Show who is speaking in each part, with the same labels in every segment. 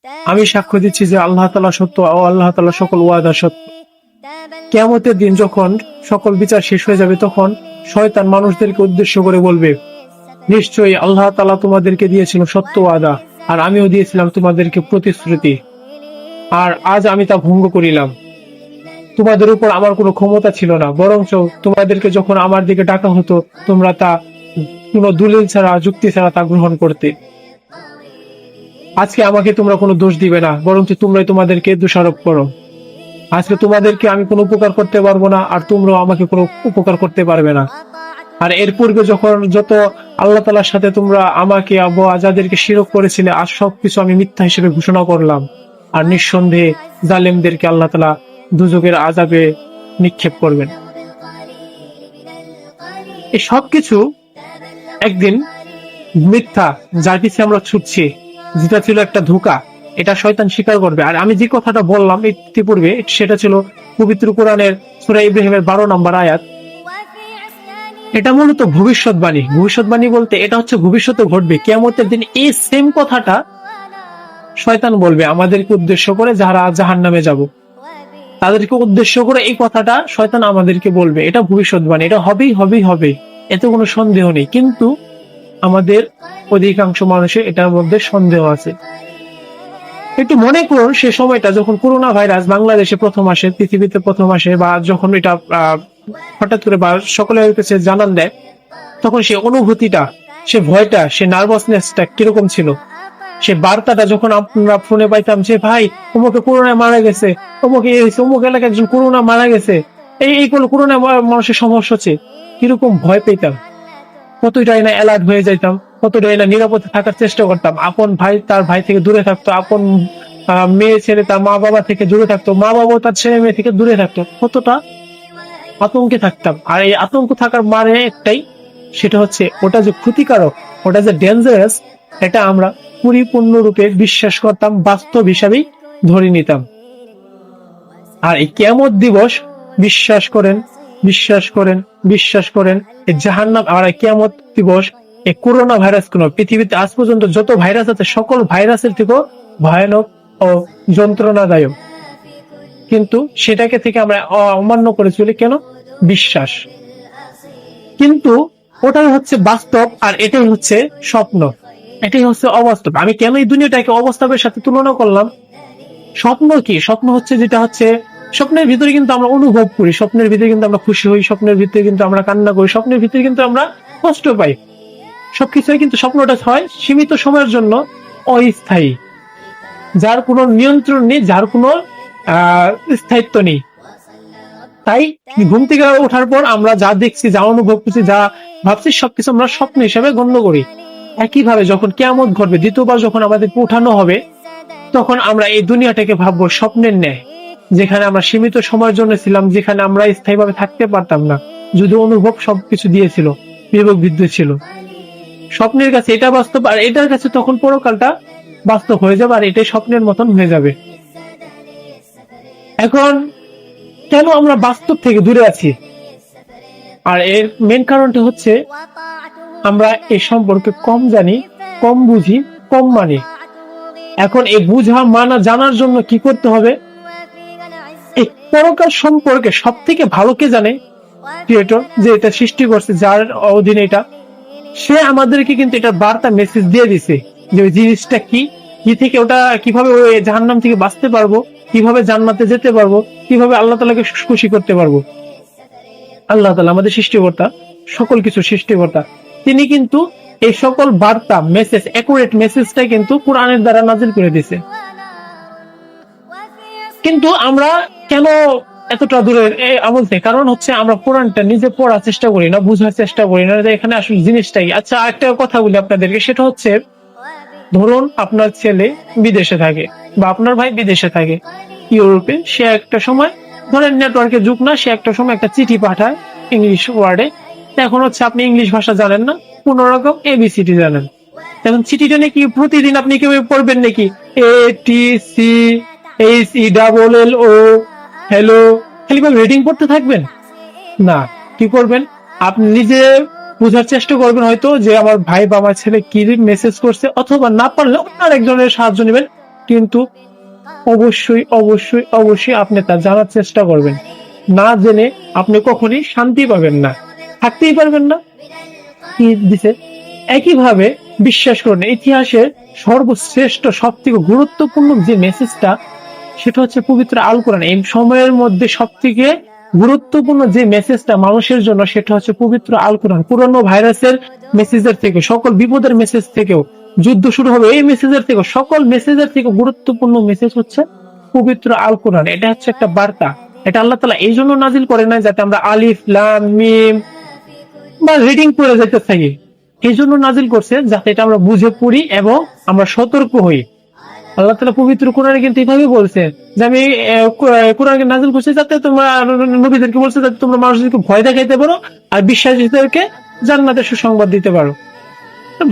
Speaker 1: আমি সাক্ষ্য দিচ্ছি যে আল্লাহ তাআলা সত্য ও আল্লাহ তাআলা সকল ওয়াদা সত্য। কিয়ামতের দিন যখন সকল বিচার শেষ হয়ে যাবে, তখন শয়তান মানুষদেরকে উদ্দেশ্য করে বলবে, নিশ্চয়ই আল্লাহ তাআলা তোমাদেরকে দিয়েছিল সত্য ওয়াদা, আর আমিও দিয়েছিলাম তোমাদেরকে প্রতিশ্রুতি, আর আজ আমি তা ভঙ্গ করিলাম। তোমাদের উপর আমার কোনো ক্ষমতা ছিল না, বরঞ্চ তোমাদেরকে যখন আমার দিকে ডাকা হতো, তোমরা তা কোনো দলিল ছাড়া, যুক্তি ছাড়া তা গ্রহণ করতে। আজকে আমাকে তোমরা কোনো দোষ দিবে না, বরঞ্চ তোমরাই তোমাদেরকে দোষারোপ করো। আজকে তোমাদেরকে আমি কোনো উপকার করতে পারবো না, আর তোমরাও আমাকে কোনো উপকার করতে পারবে না। আর এর পূর্বে যখন যত আল্লাহ তাআলার সাথে তোমরা আমাকে যাদেরকে শিরক করেছিলে, আজ সবকিছু আমি মিথ্যা হিসেবে ঘোষণা করলাম। আর নিঃসন্দেহে জালেমদেরকে আল্লাহ তাআলা দুজকের আযাবে নিক্ষেপ করবেন। এই সবকিছু একদিন মিথ্যা, যার পিছে আমরা ছুটছি, যেটা ছিল একটা ধোঁকা, এটা শয়তান স্বীকার করবে। আর আমি যে কথাটা বললাম ইতিপূর্বে, সেটা ছিল পবিত্র কোরআনের সূরা ইব্রাহিমের 12 নম্বর আয়াত। এটা মূলত ভবিষ্যৎবাণী। ভবিষ্যৎবাণী বলতে এটা হচ্ছে ভবিষ্যতে ঘটবে কিয়ামতের দিন। এই সেম কথাটা শয়তান বলবে আমাদেরকে উদ্দেশ্য করে, যারা জাহান্নামে যাব তাদেরকে উদ্দেশ্য করে এই কথাটা শয়তান আমাদেরকে বলবে। এটা ভবিষ্যৎবাণী, এটা হবেই হবেই হবে, এতে কোনো সন্দেহ নেই। কিন্তু আমাদের অধিকাংশ মানুষের এটার মধ্যে সন্দেহ আছে। একটু মনে করুন সে সময়টা যখন করোনা ভাইরাস বাংলাদেশে প্রথম আসে, পৃথিবীতে প্রথম আসে, বা যখন এটা হঠাৎ করে বা সকলের কাছে জানান দেয়, তখন সে অনুভূতিটা, সে ভয়টা, সে নার্ভাসনেসটা কিরকম ছিল। সে বার্তাটা যখন আমরা ফোনে পাইতাম যে ভাই অমুকে করোনায় মারা গেছে, অমুকে অমুক এলাকায় একজন করোনা মারা গেছে, এইগুলো করোনা মানুষের সমস্যা হচ্ছে, কিরকম ভয় পেতাম, কতটাই না অ্যালার্ট হয়ে যাইতাম, কতটাই না নিরাপদে থাকার চেষ্টা করতাম। আপন ভাই তার ভাই থেকে দূরে থাকতো, আপন মেয়ে ছেলে তার মা বাবা থেকে দূরে থাকতো, মা বাবা তার ছেলে মেয়ে থেকে দূরে থাকতো, কতটা আতঙ্কে থাকতাম। আর এই আতঙ্ক থাকার মানে একটাই, সেটা হচ্ছে ওটা যে ক্ষতিকারক, ওটা যে ডেঞ্জারাস, এটা আমরা পরিপূর্ণরূপে বিশ্বাস করতাম, বাস্তব হিসাবেই ধরে নিতাম। আর এই কিয়ামত দিবস, বিশ্বাস করেন বিশ্বাস করেন বিশ্বাস করেন, এই জাহান্নাম আর এই কিয়ামত দিবস, এই করোনা ভাইরাস কোন পৃথিবীতে আজ পর্যন্ত যত ভাইরাস আছে সকল ভাইরাসের থেকেও ভয়ানক ও যন্ত্রণাদায়ক। কিন্তু সেটাকে থেকে আমরা অমান্য করে চলি কেন? বিশ্বাস। কিন্তু ওটাই হচ্ছে বাস্তব, আর এটাই হচ্ছে স্বপ্ন, এটাই হচ্ছে অবাস্তব। আমি কেন এই দুনিয়াটাকে অবাস্তবের সাথে তুলনা করলাম? স্বপ্ন কি? স্বপ্ন হচ্ছে যেটা হচ্ছে স্বপ্নের ভিতরে কিন্তু আমরা অনুভব করি, স্বপ্নের ভিতরে কিন্তু আমরা খুশি হই, স্বপ্নের ভিতরে কিন্তু আমরা কান্না করি, স্বপ্নের ভিতরে কিন্তু আমরা কষ্ট পাই, সবকিছুই। কিন্তু স্বপ্নটা হয় সীমিত সময়ের জন্য, অস্থায়ী, যার কোনো নিয়ন্ত্রণ নেই, যার কোনো স্থায়িত্ব নেই। তাই ঘুম থেকে ওঠার পর আমরা যা দেখছি, যা অনুভব করছি, যা ভাবছি, সবকিছু আমরা স্বপ্ন হিসেবে গণ্য করি। একইভাবে যখন কিয়ামত ঘটবে, দ্বিতীয়বার যখন আমাদেরকে উঠানো হবে, তখন আমরা এই দুনিয়াটাকে ভাববো স্বপ্নের ন্যায়, যেখানে আমরা সীমিত সময়ের জন্য ছিলাম, যেখানে আমরা স্থায়ীভাবে থাকতে পারতাম না, যদি অনুভব সবকিছু দিয়েছিল, বিবেক বিদ্যুৎ ছিল। স্বপ্নের কাছে এটা বাস্তব, আর এটার কাছে তখন পরকালটা বাস্তব হয়ে যাবে, আর এটাই স্বপ্নের মতন হয়ে যাবে। এখন কেন আমরা বাস্তব থেকে দূরে আছি? আর এর মেন কারণটা হচ্ছে আমরা এই সম্পর্কে কম জানি, কম বুঝি, কম মানি। এখন এই বুঝা মানা জানার জন্য কি করতে হবে? এই পরকাল সম্পর্কে সব থেকে ভালো কে জানে? ক্রিয়েটর, যে এটা সৃষ্টি করছে, যার অধীনে এটা, সে আমাদেরকে কিন্তু এটা বার্তা মেসেজ দিয়ে দিছে যে ওই জিনিসটা কি, কি থেকে ওটা, কিভাবে ওই জাহান্নাম থেকে বাঁচতে পারবো, কিভাবে জান্নাতে যেতে পারবো, কিভাবে আল্লাহ তাআলাকে খুশি করতে পারবো। আল্লাহ তাআলা আমাদের সৃষ্টিকর্তা, সকল কিছু সৃষ্টিকর্তা, তিনি কিন্তু এই সকল বার্তা, মেসেজ, অ্যাকুরেট মেসেজটাই কিন্তু কোরআনের দ্বারা নাজিল করে দিয়েছে। কিন্তু আমরা কেন এতটা দূরে বলতে, কারণ হচ্ছে আমরা কোরআনটা নিজে পড়ার চেষ্টা করি না, বুঝার চেষ্টা করি না, এখানে আসলে জিনিসটাই। আচ্ছা, একটা কথা বলি আপনাদেরকে, সেটা হচ্ছে ধরুন আপনার ছেলে বিদেশে থাকে, বা আপনার ভাই বিদেশে থাকে, ইউরোপে, সে একটা সময়, ধরেন নেটওয়ার্কের যুগ না, সে একটা সময় একটা চিঠি পাঠায় ইংলিশ ওয়ার্ডে। এখন হচ্ছে আপনি ইংলিশ ভাষা জানেন না, কোন রকম এবিসিডি জানেন। এখন চিঠিটা নাকি প্রতিদিন আপনি কেউ পড়বেন নাকি? ATCHELLO, হ্যালো, খালি রিডিং করতে থাকবেন? না, কি করবেন? আপনি নিজে বোঝার চেষ্টা করবেন, হয়তো যে আমার ভাই বা আমার ছেলে কি মেসেজ করছে, অথবা না পারলে অন্য একজনের সাহায্য নেবেন, কিন্তু অবশ্যই অবশ্যই অবশ্যই আপনি তা জানার চেষ্টা করবেন। না জেনে আপনি কখনই শান্তি পাবেন না, থাকতেই পারবেন না। কি দিছে? একইভাবে বিশ্বাস করুন, ইতিহাসের সর্বশ্রেষ্ঠ সব থেকে গুরুত্বপূর্ণ যে মেসেজটা, সেটা হচ্ছে পবিত্র আল কোরআন। এই সময়ের মধ্যে সব থেকে গুরুত্বপূর্ণ যে মেসেজটা মানুষের জন্য, সেটা হচ্ছে পবিত্র আল কোরআন। পুরনো ভাইরাসের মেসেজের থেকে, সকল বিপদের মেসেজ থেকেও, যুদ্ধ শুরু হবে এই মেসেজের থেকে, সকল মেসেজের থেকে গুরুত্বপূর্ণ মেসেজ হচ্ছে পবিত্র আল কোরআন। এটা হচ্ছে একটা বার্তা। এটা আল্লাহ তাআলা এই জন্য নাজিল করে না যাতে আমরা আলিফ লাম মিম বা রিডিং করে যেতে থাকি, এই জন্য নাজিল করছে যাতে এটা আমরা বুঝে পড়ি এবং আমরা সতর্ক হই। আল্লাহ তাআলা পবিত্র কোরআনে কিন্তু এইভাবে বলছে যে আমি কোরআনকে নাজিল করছি যাতে তোমরা, নবীদেরকে বলছে যাতে তোমরা মানুষদেরকে ভয় দেখাইতে পারো আর বিশ্বাসীদেরকে জান্নাতের সুসংবাদ দিতে পারো।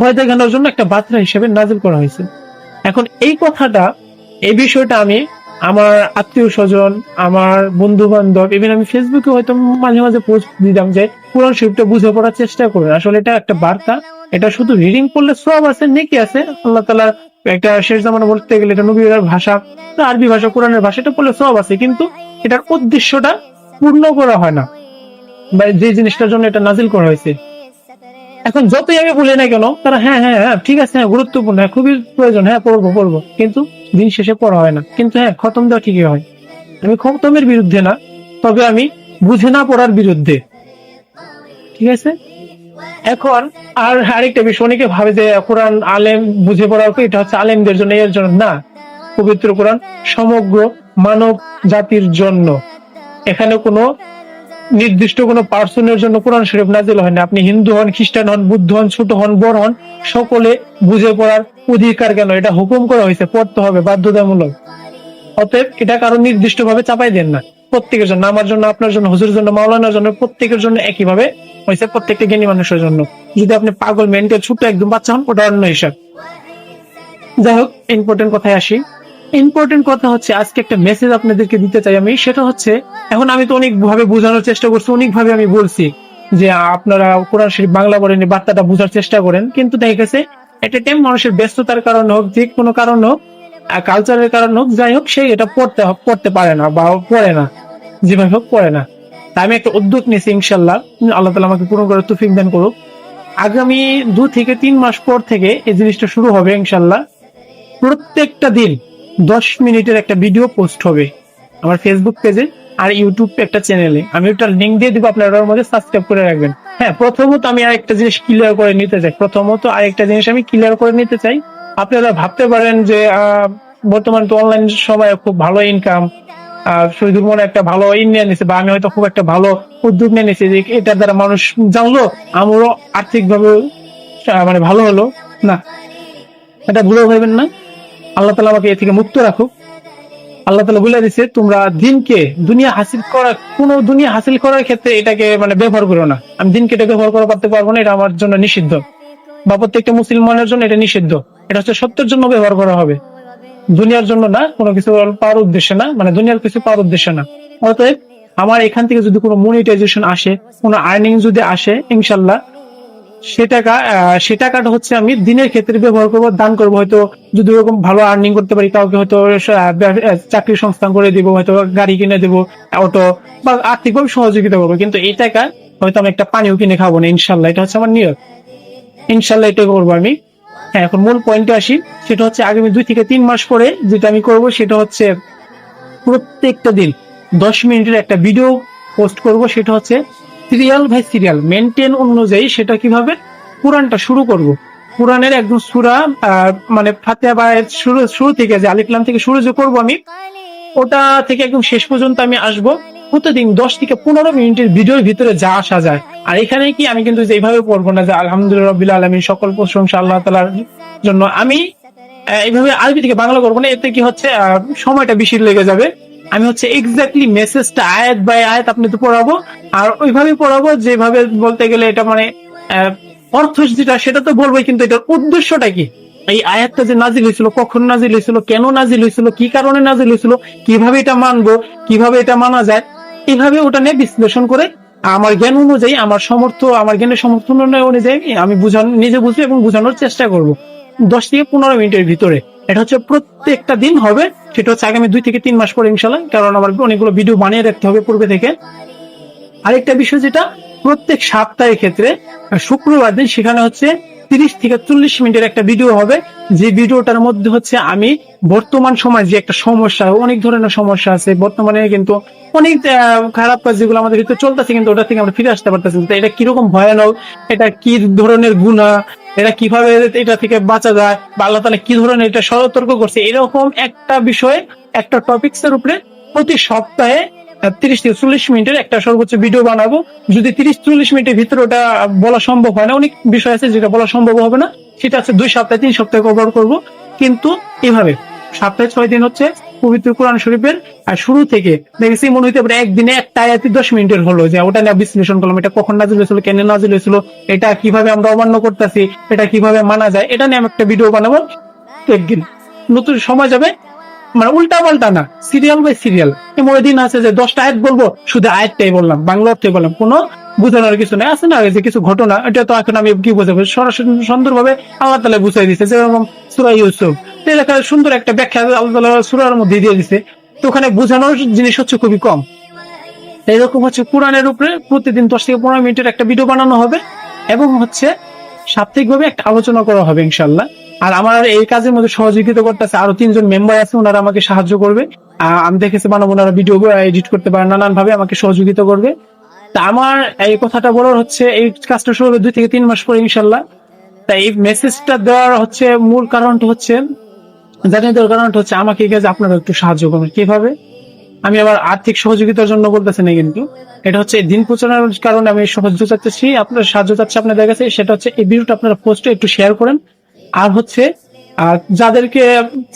Speaker 1: ভয় দেখানোর জন্য একটা বার্তা হিসেবে নাজিল করা হয়েছে। এখন এই কথাটা, এই বিষয়টা আমি আমার আত্মীয় স্বজন, আমার বন্ধু বান্ধব, ইভেন আমি ফেসবুকে হয়তো মাঝে মাঝে পোস্ট দিতাম যে কোরআন শরীফটা বুঝে পড়ার চেষ্টা করুন। আসলে এটা একটা বার্তা, এটা শুধু রিডিং করলে সওয়াব আছে, নেকি আছে। আল্লাহ তাআলা একটা শেষ জামানা বলতে গেলে এটা নবীর ভাষা, আরবি ভাষা, কোরআনের ভাষা, এটা পড়লে সওয়াব আছে, কিন্তু এটার উদ্দেশ্যটা পূর্ণ করা হয় না, বা যে জিনিসটার জন্য এটা নাজিল করা হয়েছে। এখন যতই আমি বলি না কেন, তারা হ্যাঁ হ্যাঁ হ্যাঁ ঠিক আছে, হ্যাঁ গুরুত্বপূর্ণ, হ্যাঁ খুবই প্রয়োজন, হ্যাঁ পড়বো, কিন্তু দিন শেষে পড়া হয় না। কিন্তু হ্যাঁ, খতম দেওয়া ঠিকই হয়। আমি খতমের বিরুদ্ধে না, তবে আমি বুঝে না পড়ার বিরুদ্ধে। ঠিক আছে। এখন আর আরেকটা বিষয়, অনেকে ভাবে যে কোরআন আলেম বুঝে পড়ার, এটা হচ্ছে আলেমদের জন্য, এর জন্য না। পবিত্র কোরআন সমগ্র মানব জাতির জন্য। এখানে কোনো নির্দিষ্ট কোনো পার্সনের জন্য কোরআন শরীফ নাজিল হয় না। আপনি হিন্দু হন, খ্রিস্টান হন, বুদ্ধ হন, ছোট হন, বড় হন, সকলে বুঝে পড়ার অধিকার কেন, এটা হুকুম করা হয়েছে, পড়তে হবে বাধ্যতামূলক। অতএব এটা কারো নির্দিষ্ট ভাবে চাপাই দেন না, প্রত্যেকের জন্য, আমার জন্য, আপনার জন্য, হুজুরের জন্য, মাওলানার জন্য, প্রত্যেকের জন্য একই ভাবে হয়েছে, প্রত্যেকটা জ্ঞানী মানুষের জন্য। যদি আপনি পাগল মেন্টাল ছোট একদম বাচ্চা হন, ওটা অন্য হিসাব। যাই হোক, ইম্পর্টেন্ট কথায় আসি। ইম্পর্টেন্ট কথা হচ্ছে আজকে একটা মেসেজ আপনাদেরকে দিতে চাই আমি, সেটা হচ্ছে, এখন আমি তো অনেক ভাবে বোঝানোর চেষ্টা করছি, অনেক ভাবে আমি বলছি যে আপনারা কোরআন শরীফ বাংলা পড়েন, বার্তাটা বোঝার চেষ্টা করেন, কিন্তু দেখা গেছে একটা টাইম মানুষের ব্যস্ততার কারণে হোক, যে কোনো কারণ হোক, কালচারের কারণ হোক, যাই হোক, সে এটা পড়তে পারে না বা পড়ে না, যেভাবে হোক পড়ে না। তাই আমি একটা উদ্যোগ নিয়েছি, ইনশাল্লাহ আল্লাহ তাআলা আমাকে পূরণ করে তৌফিক দান করুক। আগামী 2 থেকে 3 মাস পর থেকে এই জিনিসটা শুরু হবে ইনশাল্লাহ। প্রত্যেকটা দিন 10 মিনিটের একটা ভিডিও পোস্ট হবে আমার ফেসবুক পেজে আর ইউটিউব একটা চ্যানেলে। আমি ওটা লিঙ্ক দিয়ে দিব, আপনারা ওর মধ্যে সাবস্ক্রাইব করে রাখবেন। হ্যাঁ, প্রথমত আমি আরেকটা জিনিস ক্লিয়ার করে নিতে চাই। আপনারা ভাবতে পারেন যে বর্তমান তো অনলাইন সময় খুব ভালো ইনকাম, শহীদুল মনে একটা ভালো নিয়ে নিছে, বা আমি হয়তো খুব একটা ভালো উদ্যোগ নিয়ে নিছি যে এটার দ্বারা মানুষ জানলো, আমারও আর্থিক ভাবে মানে ভালো হলো। না, এটা ভুলেও ভাবেন না। আল্লাহ তাআলা আমাকে এ থেকে মুক্ত রাখুক। আল্লাহ তাআলা বলে দিয়েছে, তোমরা দুনিয়া হাসিল করার ক্ষেত্রে এটাকে মানে ব্যবহার করো না। আমি দিনকে এটা ব্যবহার করতে পারবো না, এটা আমার জন্য নিষিদ্ধ, বা প্রত্যেকটা মুসলমানের জন্য এটা নিষিদ্ধ। এটা হচ্ছে সত্যের জন্য ব্যবহার করা হবে, দুনিয়ার জন্য না, কোনো কিছু পাওয়ার উদ্দেশ্যে না, মানে দুনিয়ার কিছু পাওয়ার উদ্দেশ্যে না। অতএব আমার এখান থেকে যদি কোনো মনিটাইজেশন আসে, কোনো আর্নিং যদি আসে, ইনশাল্লাহ সে টাকাটা হচ্ছে আমি দিনের ক্ষেত্রে ব্যবহার করবো, দান করবো। হয়তো যদি ওরকম ভালো আর্নিং করতে পারি, কাউকে হয়তো চাকরির সংস্থান করে দিব, হয়তো গাড়ি কিনে দেবো, অটো, বা আর্থিকভাবে সহযোগিতা করবো। কিন্তু এই টাকা হয়তো আমি একটা পানিও কিনে খাবো না, ইনশাল্লাহ। এটা হচ্ছে আমার নিয়ত, ইনশাল্লাহ এটাই করবো আমি। হ্যাঁ, এখন মূল পয়েন্টে আসি। সেটা হচ্ছে আগামী 2 থেকে 3 মাস পরে যেটা আমি করব, সেটা হচ্ছে প্রত্যেকটা দিন 10 মিনিটের একটা ভিডিও পোস্ট করব। সেটা হচ্ছে সিরিয়াল বাই সিরিয়াল মেনটেন অনুযায়ী, সেটা কিভাবে কোরআনটা শুরু করব। কোরআনের একদম সূরা, মানে ফাতিহা বা শুরু থেকে, যে আলিফ লাম থেকে শুরু যে করবো আমি, ওটা থেকে একদম শেষ পর্যন্ত আমি আসবো। প্রতিদিন 10 থেকে 15 মিনিটের ভিডিওর ভিতরে যা আসা যায়। আর এখানে কি আমি কিন্তু এইভাবে পড়বো না যে আলহামদুলিল্লাহ রাব্বিল আলামিন, সকল প্রশংসা আল্লাহ তাআলার জন্য, আমি এইভাবে আরবি থেকে বাংলা করবো না। এতে কি হচ্ছে সময়টা বেশি লেগে যাবে। আমি হচ্ছে এক্স্যাক্টলি মেসেজটা আয়াত বাই আয়াত আপনি তো পড়াবো, আর ওইভাবেই পড়াবো যেভাবে, বলতে গেলে এটা মানে অর্থ যেটা সেটা তো বলবোই, কিন্তু এটার উদ্দেশ্যটা কি, এই আয়াতটা যে নাজিল হয়েছিল, কখন নাজিল হয়েছিল, কেন নাজিল হয়েছিল, কি কারণে নাজিল হয়েছিল, কিভাবে এটা মানবো, কিভাবে এটা মানা যায়, এইভাবে ওটা নিয়ে বিশ্লেষণ করে আমার জ্ঞান অনুযায়ী, আমার জ্ঞানের সমর্থন অনুযায়ী আমি নিজে বুঝবো এবং বোঝানোর চেষ্টা করব 10 থেকে 15 মিনিটের ভিতরে। এটা হচ্ছে প্রত্যেকটা দিন হবে, সেটা হচ্ছে আগামী 2 থেকে 3 মাস পরে ইনশাল্লাহ, কারণ আমার অনেকগুলো ভিডিও বানিয়ে রাখতে হবে পূর্বে থেকে। আরেকটা বিষয় যেটা প্রত্যেক সপ্তাহের ক্ষেত্রে শুক্রবার দিন, সেখানে হচ্ছে 30 থেকে 40 মিনিটের একটা ভিডিও হবে, যে ভিডিওটার মধ্যে হচ্ছে আমি বর্তমান সময় যে একটা সমস্যা, অনেক ধরনের সমস্যা আছে বর্তমানে, কিন্তু অনেক খারাপ কাজ যেগুলো আমাদের ভিতরে চলতেছে, কিন্তু ওটা থেকে আমরা ফিরে আসতে পারতেছি না। তো এটা কিরকম ভয়ানক, এটা কি ধরনের গুনাহ, এটা কিভাবে এটা থেকে বাঁচা যায়, বা আল্লাহ তাআলা কি ধরনের এটা সতর্ক করছে, এরকম একটা বিষয়ে একটা টপিকস এর উপরে প্রতি সপ্তাহে 30 থেকে 40 মিনিটের একটা সর্বোচ্চ ভিডিও বানাবো। যদি 30-40 মিনিটের ভিতরে ওটা বলা সম্ভব হয় না, অনেক বিষয় আছে যেটা বলা সম্ভব হবে না, সেটা আছে 2 সপ্তাহ 3 সপ্তাহে কভার করব। কিন্তু এভাবে সপ্তাহে 6 দিন হচ্ছে পবিত্র কোরআন শরীফের, আর শুরু থেকে দেখেছি মনে হইতে পারে একদিনে একটা আয়াতি 10 মিনিটের হলো, যে ওটা নিয়ে বিশ্লেষণ করলাম, এটা কখন নাজিল হয়েছিল, কেন নাজিল হয়েছিল, এটা কিভাবে আমরা অমান্য করতেছি, এটা কিভাবে মানা যায়, এটা নিয়ে আমি একটা ভিডিও বানাবো। একদিন নতুন সময় যাবে, মানে উল্টা পাল্টা না, সিরিয়াল বাই সিরিয়াল। এমন দিন আছে যে 10টা আয়াত বলবো, শুধু আয়াতটাই বললাম, বাংলা অর্থই বললাম, কোনো বোঝানোর কিছু নেই। আছে না যে কিছু ঘটনা, এটা তো এখন আমি কি বোঝাবো, সরাসরি সুন্দরভাবে আল্লাহ তাআলা বুঝাই দিচ্ছে। যেরকম সূরা ইউসুফ, এটা সুন্দর একটা ব্যাখ্যা আল্লাহ তাআলা সূরার মধ্যে দিয়ে দিচ্ছে, তো ওখানে বোঝানোর জিনিস হচ্ছে খুবই কম। এইরকম হচ্ছে কোরআনের উপরে প্রতিদিন 10 থেকে 15 মিনিটের একটা ভিডিও বানানো হবে, এবং হচ্ছে সাপ্তাহিকভাবে একটা আলোচনা করা হবে ইনশাল্লাহ। আর আমার এই কাজের মধ্যে সহযোগিতা করতেছে আরো 3 জন মেম্বার আছে, ওনারা আমাকে সাহায্য করবে। আমি দেখেছি বানাবো, ওনারা ভিডিও এডিট করতে পারে, নানান ভাবে আমাকে সহযোগিতা করবে। তা আমার এই কথাটা বলার হচ্ছে, এই কাজটা শুরু হবে 2 থেকে 3 মাস পরে ইনশাল্লাহ। তাই এই মেসেজটা দেওয়ার হচ্ছে মূল কারণটা হচ্ছে, জানিয়ে দেওয়ার কারণটা হচ্ছে, আমাকে এই কাজে আপনারা একটু সাহায্য করবেন। কিভাবে? আমি আবার আর্থিক সহযোগিতার জন্য বলতেছি না, কিন্তু এটা হচ্ছে দিন প্রচারের কারণে আমি সাহায্য চাচ্ছি, আপনার সাহায্য চাচ্ছি আপনাদের কাছে। সেটা হচ্ছে এই ভিডিওটা আপনারা পোস্টে একটু শেয়ার করেন, আর হচ্ছে যাদেরকে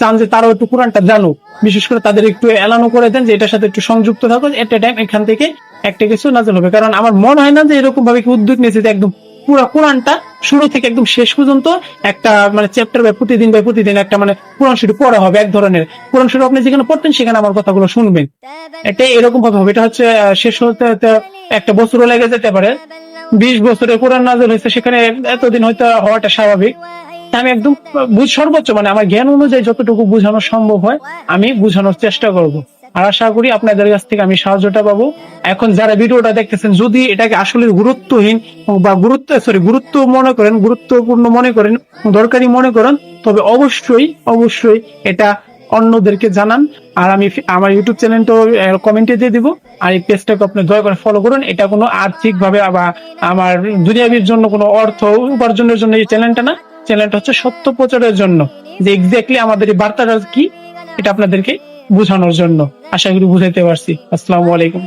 Speaker 1: চান যে তারাও একটু কোরআনটা জানুক, বিশেষ করে তাদের একটু এলানো করে দেন যে এটার সাথে একটু সংযুক্ত থাকুন, এট এ টাইম এখান থেকে একটা কিছু নাজেল হবে। কারণ আমার মনে হয় না যে এরকম ভাবে কি উদ্যোগ নিয়েছে যে একদম পুরো কোরআনটা শুরু থেকে একদম শেষ পর্যন্ত একটা মানে চ্যাপ্টার বাই প্রতিদিন একটা মানে কোরআন শরীফ পড়া হবে, এক ধরনের কোরআন শরীফ আপনি যেখানে পড়তেন সেখানে আমার কথাগুলো শুনবেন। এটা এরকম ভাবে হবে। এটা হচ্ছে শেষ হতে হতে একটা বছরও লেগে যেতে পারে। 20 বছরের কোরআন নাযিল হয়েছে, সেখানে এতদিন হয়তো হওয়াটা স্বাভাবিক। আমি একদম সর্বোচ্চ মানে আমার জ্ঞান অনুযায়ী যতটুকু বোঝানো সম্ভব হয় আমি বোঝানোর চেষ্টা করব। আর আশা করি আপনাদের কাছ থেকে আমি সাহায্যটা পাবো। এখন যারা ভিডিওটা দেখতেছেন, যদি এটাকে আসলে গুরুত্বহীন বা গুরুত্ব মনে করেন, গুরুত্বপূর্ণ মনে করেন, দরকারি মনে করেন, তবে অবশ্যই এটা অন্যদেরকে জানান। আর আমি আমার ইউটিউব চ্যানেলটা কমেন্টে দিয়ে দিব, আর এই পেজটাকে আপনি দয়া করে ফলো করুন। এটা কোনো আর্থিক ভাবে বা আমার দুনিয়াবির জন্য কোনো অর্থ উপার্জনের জন্য এই চ্যানেলটা না, চ্যানেলটা হচ্ছে সত্য প্রচারের জন্য, যে এক্স্যাক্টলি আমাদের এই বার্তাটা কি এটা আপনাদেরকে বোঝানোর জন্য। আশা করি বুঝাইতে পারছি। আসসালামু আলাইকুম।